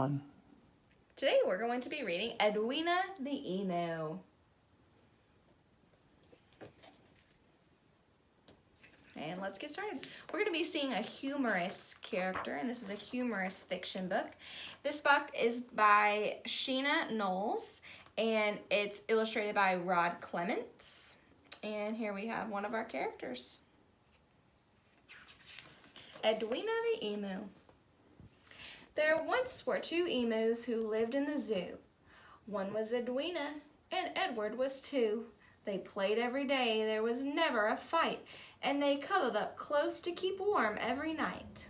on? Today we're going to be reading Edwina the Emu. And let's get started. We're going to be seeing a humorous character, and this is a humorous fiction book. This book is by Sheena Knowles, and it's illustrated by Rod Clements. And here we have one of our characters. Edwina the Emu. There once were two emus who lived in the zoo. One was Edwina, and Edward was two. They played every day, there was never a fight, and they cuddled up close to keep warm every night.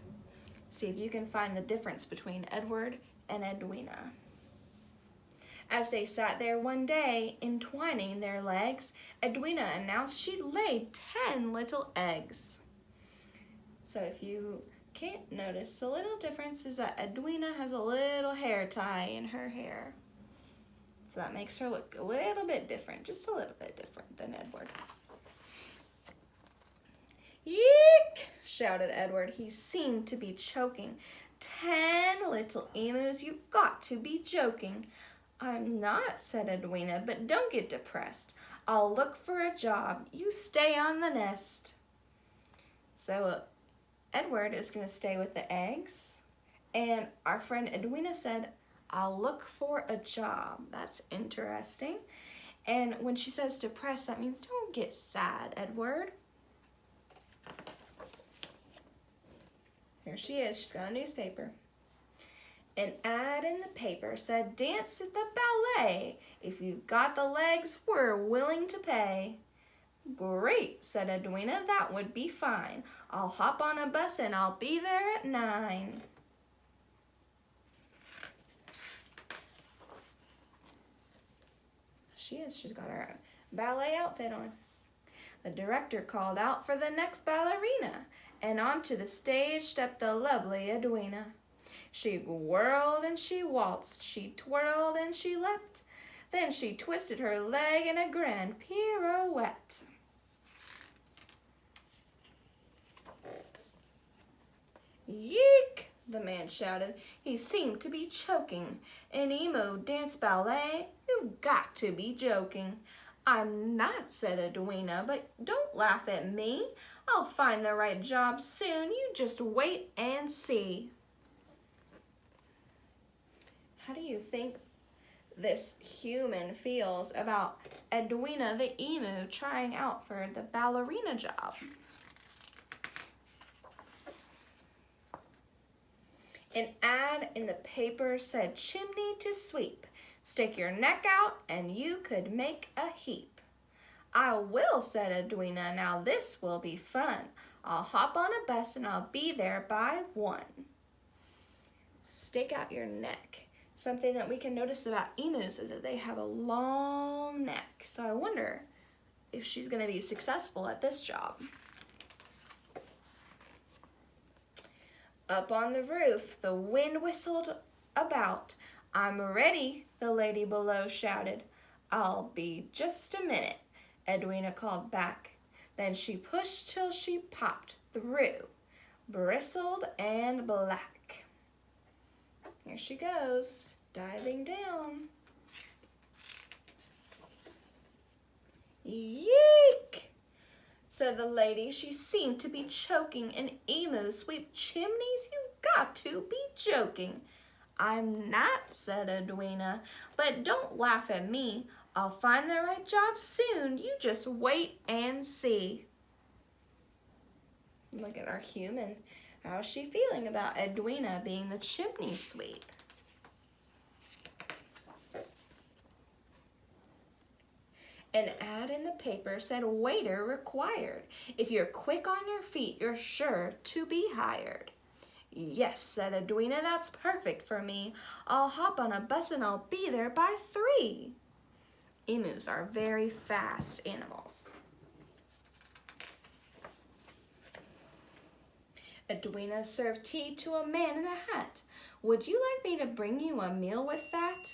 See if you can find the difference between Edward and Edwina. As they sat there one day, entwining their legs, Edwina announced she'd laid 10 little eggs. So if you can't notice, the little difference is that Edwina has a little hair tie in her hair. So that makes her look a little bit different, just a little bit different than Edward. Yeek! Shouted Edward. He seemed to be choking. 10 little emus, you've got to be joking. I'm not, said Edwina, but don't get depressed. I'll look for a job. You stay on the nest. So Edward is going to stay with the eggs, and our friend Edwina said, I'll look for a job. That's interesting. And when she says depressed, that means don't get sad, Edward. Here she is. She's got a newspaper. An ad in the paper said, dance at the ballet. If you've got the legs, we're willing to pay. Great, said Edwina, that would be fine. I'll hop on a bus and I'll be there at 9. She is, she's got her ballet outfit on. The director called out for the next ballerina, and onto the stage stepped the lovely Edwina. She whirled and she waltzed, she twirled and she leapt, then she twisted her leg in a grand pirouette. Yeek! The man shouted. He seemed to be choking. An emo dance ballet? You've got to be joking. I'm not, said Edwina, but don't laugh at me. I'll find the right job soon. You just wait and see. How do you think this human feels about Edwina the emu trying out for the ballerina job? An ad in the paper said, chimney to sweep. Stick your neck out and you could make a heap. I will, said Edwina, now this will be fun. I'll hop on a bus and I'll be there by 1. Stick out your neck. Something that we can notice about emus is that they have a long neck. So I wonder if she's going to be successful at this job. Up on the roof, the wind whistled about. I'm ready, the lady below shouted. I'll be just a minute, Edwina called back. Then she pushed till she popped through, bristled and black. Here she goes, diving down. Yeek! Said the lady. She seemed to be choking. An emu sweep chimneys? You've got to be joking. I'm not, said Edwina, but don't laugh at me. I'll find the right job soon. You just wait and see. Look at our human. How's she feeling about Edwina being the chimney sweep? An ad in the paper said, waiter required. If you're quick on your feet, you're sure to be hired. Yes, said Edwina, that's perfect for me. I'll hop on a bus and I'll be there by 3. Emus are very fast animals. Edwina served tea to a man in a hat. Would you like me to bring you a meal with that?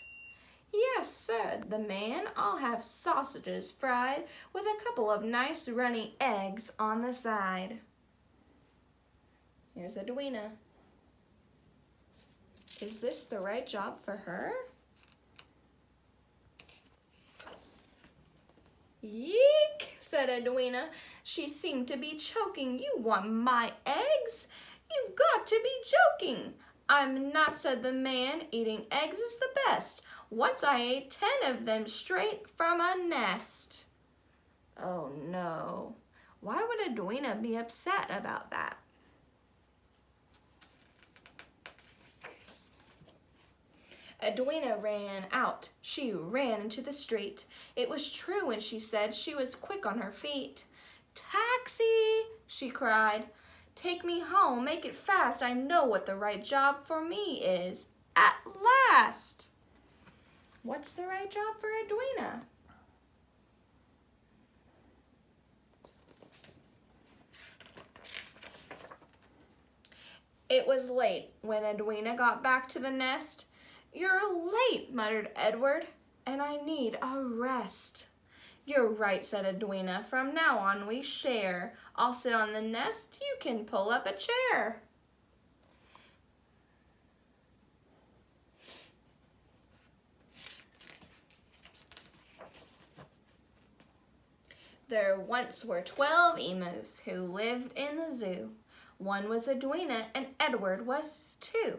Yes, said the man. I'll have sausages fried with a couple of nice runny eggs on the side. Here's Edwina. Is this the right job for her? Yeek, said Edwina. She seemed to be choking. You want my eggs? You've got to be joking. I'm not, said the man. Eating eggs is the best. Once I ate 10 of them straight from a nest. Oh no. Why would Edwina be upset about that? Edwina ran out. She ran into the street. It was true when she said she was quick on her feet. Taxi, she cried. Take me home, make it fast. I know what the right job for me is. At last. What's the right job for Edwina? It was late when Edwina got back to the nest. You're late, muttered Edward, and I need a rest. You're right, said Edwina. From now on we share. I'll sit on the nest. You can pull up a chair. There once were 12 emus who lived in the zoo. One was Edwina and Edward was 2.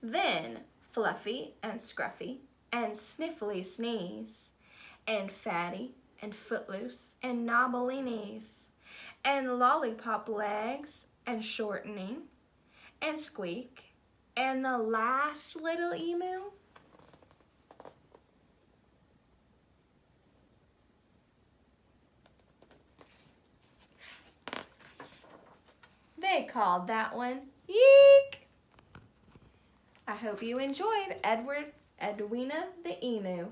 Then Fluffy and Scruffy and Sniffly Sneeze and Fatty and Footloose and Knobbly Knees and Lollipop Legs and Shortening and Squeak and the last little emu. They called that one Yeek. I hope you enjoyed Edwina the Emu.